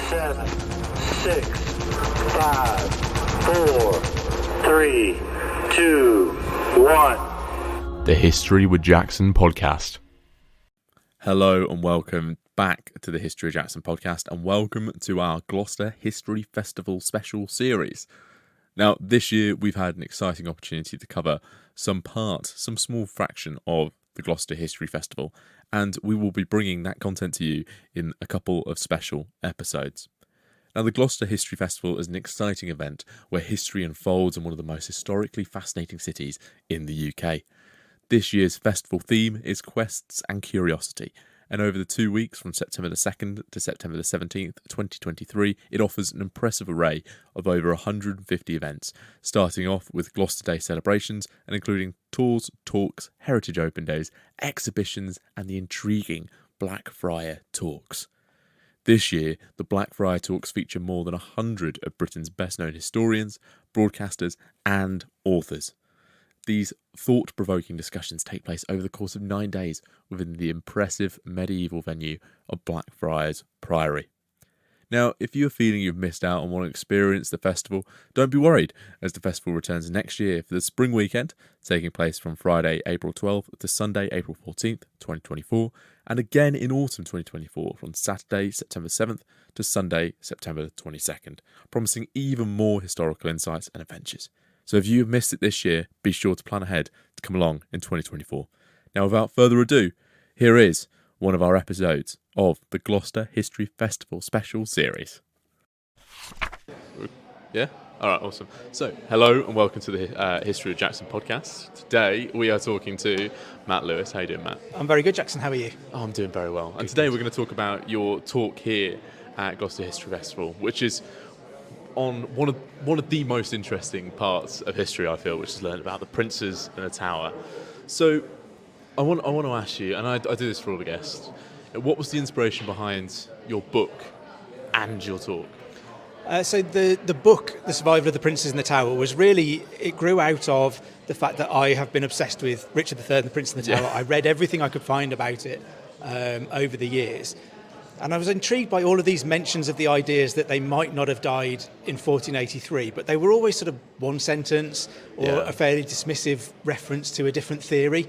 Seven, 6, 5, 4, 3, 2, 1. The History with Jackson podcast. Hello and welcome back to the History with Jackson podcast, and welcome to our Gloucester History Festival special series. Now, this year we've had an exciting opportunity to cover some small fraction of the Gloucester History Festival, and we will be bringing that content to you in a couple of special episodes. Now, the Gloucester History Festival is an exciting event where history unfolds in one of the most historically fascinating cities in the UK. This year's festival theme is Quests and Curiosity, and over the 2 weeks from September the 2nd to September the 17th, 2023, it offers an impressive array of over 150 events, starting off with Gloucester Day celebrations and including tours, talks, heritage open days, exhibitions and the intriguing Blackfriar Talks. This year, the Blackfriar Talks feature more than 100 of Britain's best-known historians, broadcasters and authors. These thought-provoking discussions take place over the course of 9 days within the impressive medieval venue of Blackfriars Priory. Now, if you're feeling you've missed out and want to experience the festival, don't be worried, as the festival returns next year for the spring weekend, taking place from Friday, April 12th to Sunday, April 14th, 2024, and again in autumn 2024 from Saturday, September 7th to Sunday, September 22nd, promising even more historical insights and adventures. So if you have missed it this year, be sure to plan ahead to come along in 2024. Now, without further ado, here is one of our episodes of the Gloucester History Festival special series. Yeah? Alright, awesome. So, hello and welcome to the History of Jackson podcast. Today we are talking to Matt Lewis. How you doing, Matt? I'm very good, Jackson. How are you? Oh, I'm doing very well. And today we're going to talk about your talk here at Gloucester History Festival, which is on one of the most interesting parts of history, I feel, which is learned about the princes and the tower. So I want to ask you, and I do this for all the guests, what was the inspiration behind your book and your talk? So the book, The Survival of the Princes in the Tower, it grew out of the fact that I have been obsessed with Richard III and the Prince in the Tower. Yeah. I read everything I could find about it over the years. And I was intrigued by all of these mentions of the ideas that they might not have died in 1483, but they were always sort of one sentence or a fairly dismissive reference to a different theory.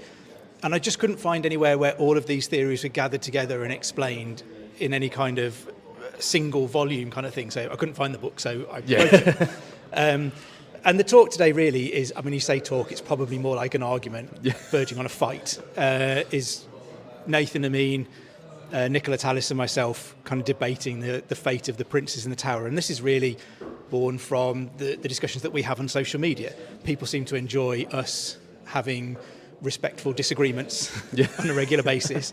And I just couldn't find anywhere where all of these theories were gathered together and explained in any kind of single volume kind of thing. So I couldn't find the book, so I wrote it. And the talk today really is, I mean, you say talk, it's probably more like an argument verging on a fight, is Nathan Amin, Nicola Tallis and myself kind of debating the fate of the princes in the tower. And this is really born from the discussions that we have on social media. People seem to enjoy us having respectful disagreements on a regular basis.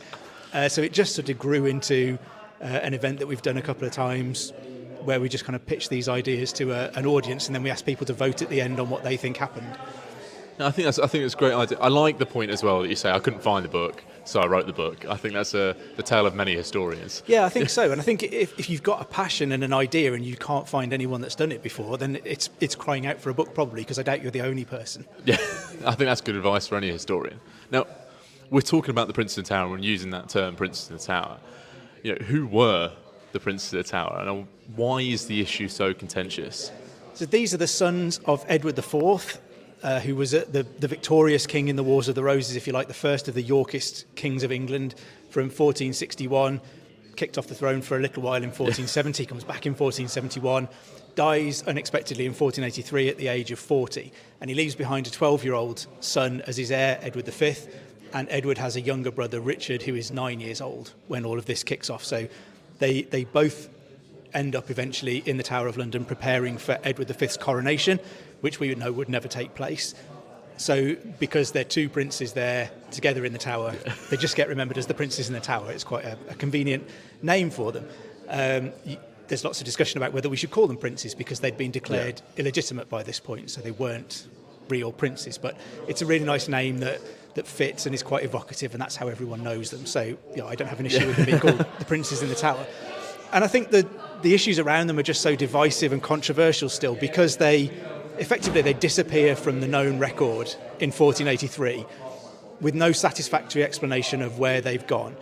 So it just sort of grew into an event that we've done a couple of times where we just kind of pitch these ideas to an audience, and then we ask people to vote at the end on what they think happened. No, I think it's a great idea. I like the point as well that you say I couldn't find the book, so I wrote the book. I think that's the tale of many historians. Yeah, I think so. And I think if you've got a passion and an idea and you can't find anyone that's done it before, then it's crying out for a book probably, because I doubt you're the only person. Yeah, I think that's good advice for any historian. Now, we're talking about the Princes in the Tower and using that term, Princes in the Tower. You know, who were the Princes of the Tower, and why is the issue so contentious? So these are the sons of Edward IV, who was the victorious king in the Wars of the Roses, if you like, the first of the Yorkist kings of England from 1461, kicked off the throne for a little while in 1470, comes back in 1471, dies unexpectedly in 1483 at the age of 40, and he leaves behind a 12-year-old son as his heir, Edward V, and Edward has a younger brother, Richard, who is 9 years old when all of this kicks off. So they both end up eventually in the Tower of London preparing for Edward V's coronation, which we know would never take place. So because they're two princes there together in the tower, they just get remembered as the Princes in the Tower. It's quite a convenient name for them. There's lots of discussion about whether we should call them princes because they'd been declared illegitimate by this point, so they weren't real princes. But it's a really nice name that fits and is quite evocative, and that's how everyone knows them. So I don't have an issue with them being called the Princes in the Tower. And I think that the issues around them are just so divisive and controversial still, because they disappear from the known record in 1483 with no satisfactory explanation of where they've gone.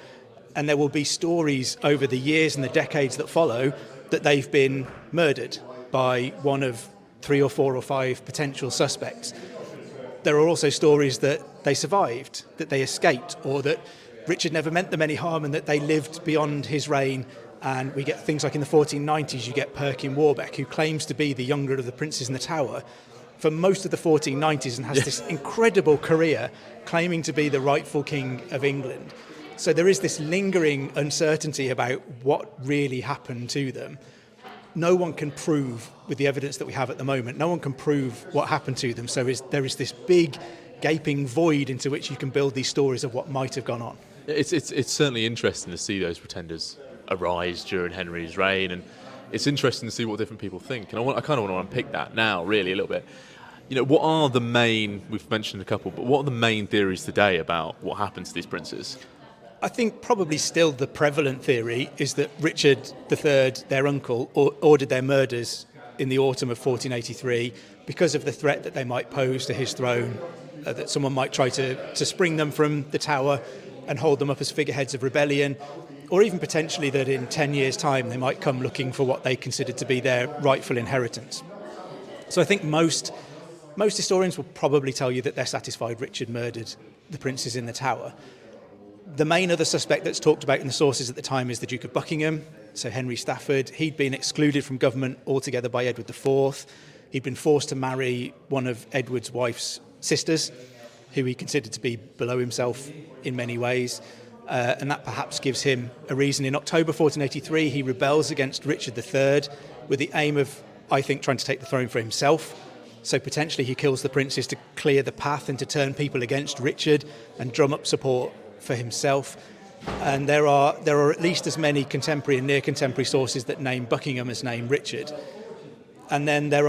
and there will be stories over the years and the decades that follow that they've been murdered by one of 3 or 4 or 5 potential suspects. There are also stories that they survived, that they escaped, or that Richard never meant them any harm and that they lived beyond his reign. And we get things like in the 1490s, you get Perkin Warbeck, who claims to be the younger of the princes in the Tower for most of the 1490s and has this incredible career claiming to be the rightful king of England. So there is this lingering uncertainty about what really happened to them. No one can prove, with the evidence that we have at the moment, no one can prove what happened to them. So there is this big gaping void into which you can build these stories of what might have gone on. It's certainly interesting to see those pretenders arise during Henry's reign, and it's interesting to see what different people think. And I kind of want to unpick that now, really, a little bit. What are the main, we've mentioned a couple, but what are the main theories today about what happened to these princes? I think probably still the prevalent theory is that Richard III, their uncle, ordered their murders in the autumn of 1483 because of the threat that they might pose to his throne, that someone might try to spring them from the Tower and hold them up as figureheads of rebellion, or even potentially that in 10 years' time they might come looking for what they considered to be their rightful inheritance. So I think most historians will probably tell you that they're satisfied Richard murdered the princes in the Tower. The main other suspect that's talked about in the sources at the time is the Duke of Buckingham, so Henry Stafford. He'd been excluded from government altogether by Edward IV. He'd been forced to marry one of Edward's wife's sisters, who he considered to be below himself in many ways, and that perhaps gives him a reason. In October 1483, he rebels against Richard III with the aim of, I think, trying to take the throne for himself. So potentially he kills the princes to clear the path and to turn people against Richard and drum up support for himself. And there are at least as many contemporary and near contemporary sources that name Buckingham as name Richard. And then there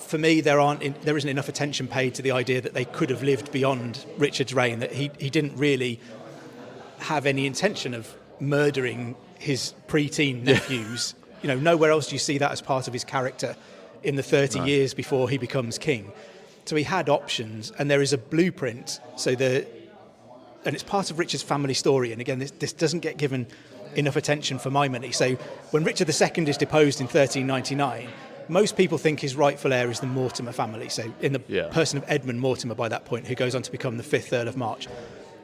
isn't enough attention paid to the idea that they could have lived beyond Richard's reign, that he didn't really have any intention of murdering his preteen nephews. Nowhere else do you see that as part of his character in the 30 years before he becomes king. So he had options, and there is a blueprint. And it's part of Richard's family story. And again, this doesn't get given enough attention for my money. So when Richard II is deposed in 1399, most people think his rightful heir is the Mortimer family. So in the person of Edmund Mortimer by that point, who goes on to become the 5th Earl of March.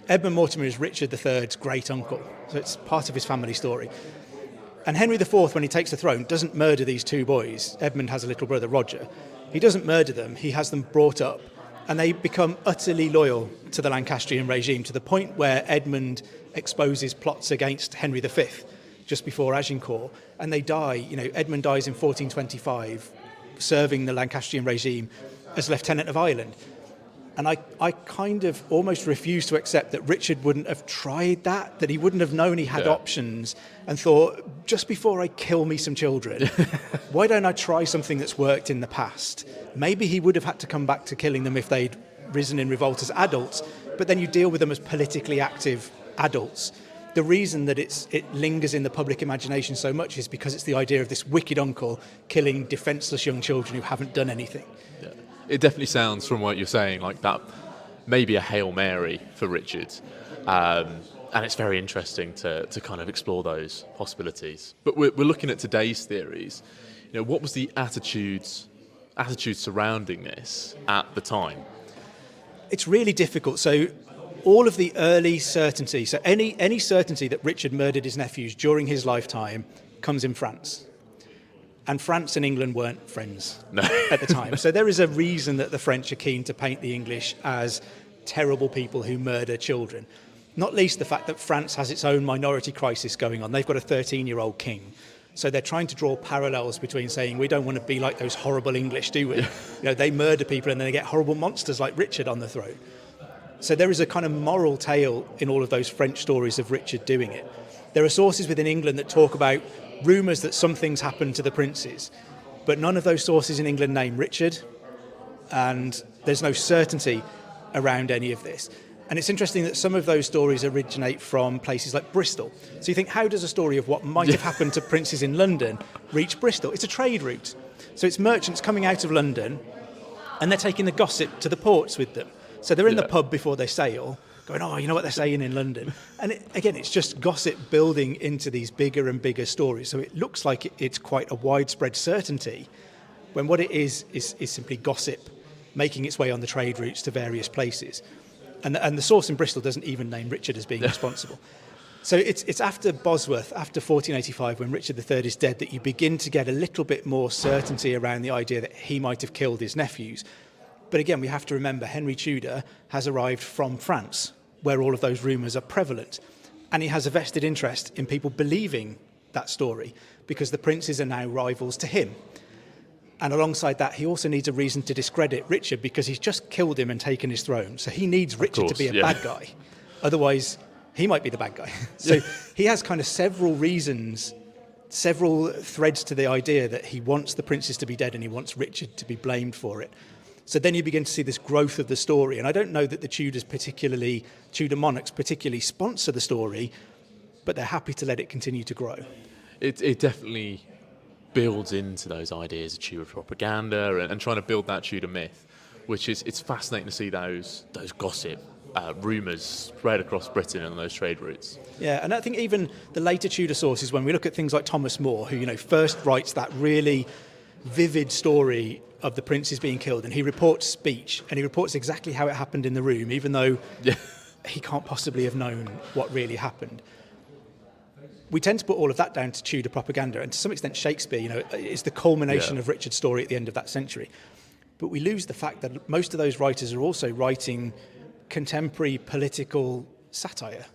Edmund Mortimer is Richard III's great uncle. So it's part of his family story. And Henry IV, when he takes the throne, doesn't murder these 2 boys. Edmund has a little brother, Roger. He doesn't murder them. He has them brought up. And they become utterly loyal to the Lancastrian regime, to the point where Edmund exposes plots against Henry V just before Agincourt, and they die. Edmund dies in 1425, serving the Lancastrian regime as Lieutenant of Ireland. And I kind of almost refuse to accept that Richard wouldn't have tried that he wouldn't have known he had options and thought, just before I kill me some children, why don't I try something that's worked in the past? Maybe he would have had to come back to killing them if they'd risen in revolt as adults, but then you deal with them as politically active adults. The reason that it lingers in the public imagination so much is because it's the idea of this wicked uncle killing defenceless young children who haven't done anything. Yeah. It definitely sounds, from what you're saying, like that maybe a Hail Mary for Richard. And it's very interesting to kind of explore those possibilities. But we're looking at today's theories. What was the attitude surrounding this at the time? It's really difficult. So all of the early certainty, so any certainty that Richard murdered his nephews during his lifetime comes in France. And France and England weren't friends at the time. So there is a reason that the French are keen to paint the English as terrible people who murder children. Not least the fact that France has its own minority crisis going on. They've got a 13-year-old king. So they're trying to draw parallels between saying, we don't want to be like those horrible English, do we? They murder people and then they get horrible monsters like Richard on the throne. So there is a kind of moral tale in all of those French stories of Richard doing it. There are sources within England that talk about rumours that some things happened to the princes, but none of those sources in England name Richard, and there's no certainty around any of this. And it's interesting that some of those stories originate from places like Bristol. So you think, how does a story of what might have happened to princes in London reach Bristol? It's a trade route. So it's merchants coming out of London, and they're taking the gossip to the ports with them. So they're in the pub before they sail, going, oh, you know what they're saying in London. And it's just gossip building into these bigger and bigger stories. So it looks like it's quite a widespread certainty, when what it is simply gossip making its way on the trade routes to various places. And the source in Bristol doesn't even name Richard as being responsible. So it's after Bosworth, after 1485, when Richard III is dead, that you begin to get a little bit more certainty around the idea that he might have killed his nephews. But again, we have to remember Henry Tudor has arrived from France, where all of those rumours are prevalent. And he has a vested interest in people believing that story, because the princes are now rivals to him. And alongside that, he also needs a reason to discredit Richard, because he's just killed him and taken his throne. So he needs Richard to be a bad guy. Otherwise, he might be the bad guy. So he has kind of several reasons, several threads to the idea that he wants the princes to be dead and he wants Richard to be blamed for it. So then you begin to see this growth of the story. And I don't know that the Tudor monarchs particularly sponsor the story, but they're happy to let it continue to grow. It definitely builds into those ideas of Tudor propaganda and trying to build that Tudor myth, which it's fascinating to see those gossip rumours spread across Britain and those trade routes. Yeah, and I think even the later Tudor sources, when we look at things like Thomas More, who first writes that really vivid story of the princes being killed, and he reports speech, and he reports exactly how it happened in the room, even though he can't possibly have known what really happened. We tend to put all of that down to Tudor propaganda, and to some extent Shakespeare, is the culmination of Richard's story at the end of that century. But we lose the fact that most of those writers are also writing contemporary political satire,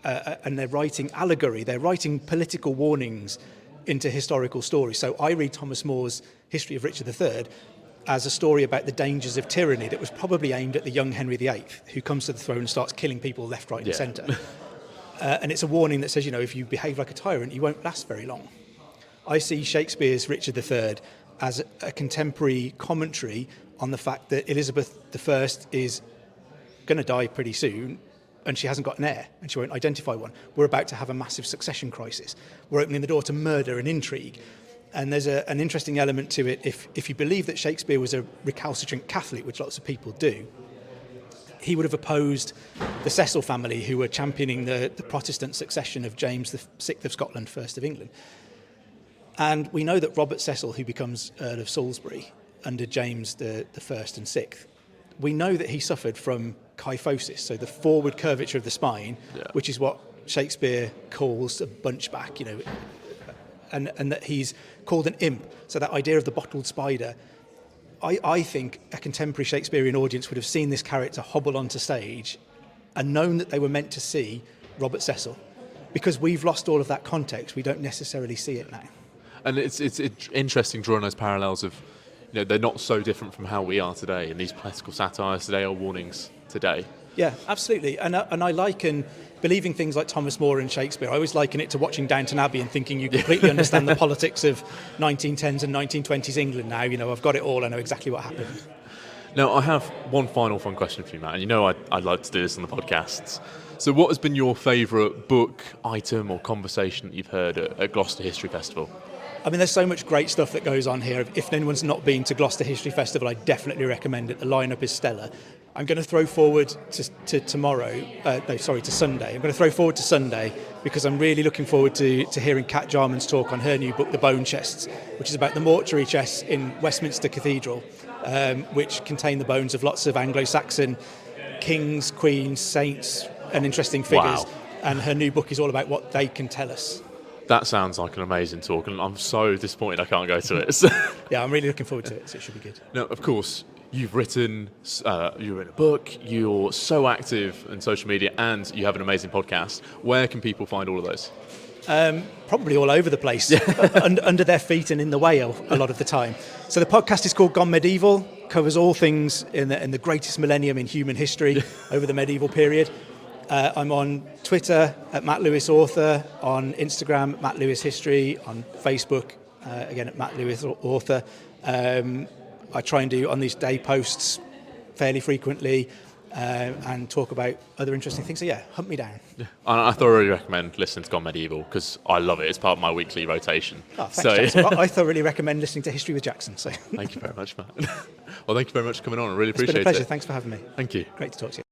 and they're writing allegory, they're writing political warnings into historical stories. So I read Thomas More's History of Richard III as a story about the dangers of tyranny that was probably aimed at the young Henry VIII, who comes to the throne and starts killing people left, right and centre. And it's a warning that says, if you behave like a tyrant, you won't last very long. I see Shakespeare's Richard III as a contemporary commentary on the fact that Elizabeth I is going to die pretty soon, and she hasn't got an heir, and she won't identify one. We're about to have a massive succession crisis. We're opening the door to murder and intrigue. And there's an interesting element to it. If you believe that Shakespeare was a recalcitrant Catholic, which lots of people do, he would have opposed the Cecil family, who were championing the Protestant succession of James VI of Scotland, first of England. And we know that Robert Cecil, who becomes Earl of Salisbury under James the First and Sixth, we know that he suffered from kyphosis, so the forward curvature of the spine, which is what Shakespeare calls a bunchback, and that he's called an imp. So that idea of the bottled spider, I think a contemporary Shakespearean audience would have seen this character hobble onto stage and known that they were meant to see Robert Cecil. Because we've lost all of that context, we don't necessarily see it now. And it's interesting drawing those parallels of, they're not so different from how we are today, and these political satires today are warnings today. Yeah, absolutely. And I liken believing things like Thomas More and Shakespeare. I always liken it to watching Downton Abbey and thinking you completely understand the politics of 1910s and 1920s England now. I've got it all. I know exactly what happened. Now, I have one final fun question for you, Matt. And I'd like to do this on the podcasts. So what has been your favourite book, item or conversation that you've heard at Gloucester History Festival? I mean, there's so much great stuff that goes on here. If anyone's not been to Gloucester History Festival, I definitely recommend it. The lineup is stellar. I'm going to throw forward to Sunday. I'm going to throw forward to Sunday because I'm really looking forward to hearing Kat Jarman's talk on her new book, The Bone Chests, which is about the mortuary chests in Westminster Cathedral, which contain the bones of lots of Anglo-Saxon kings, queens, saints, and interesting figures. Wow. And her new book is all about what they can tell us. That sounds like an amazing talk, and I'm so disappointed I can't go to it. Yeah, I'm really looking forward to it, so it should be good. Now, of course, you've written a book, you're so active in social media, and you have an amazing podcast. Where can people find all of those? Probably all over the place, under their feet and in the way a lot of the time. So the podcast is called Gone Medieval, covers all things in the greatest millennium in human history over the medieval period. I'm on Twitter at Matt Lewis Author, on Instagram Matt Lewis History, on Facebook again at Matt Lewis Author. I try and do on these day posts fairly frequently and talk about other interesting things. So yeah, hunt me down. Yeah. I thoroughly recommend listening to Gone Medieval because I love it. It's part of my weekly rotation. Oh, thanks, Jackson. I thoroughly recommend listening to History with Jackson. So thank you very much, Matt. Well, thank you very much for coming on. I really appreciate it. It's been a pleasure. Thanks for having me. Thank you. Great to talk to you.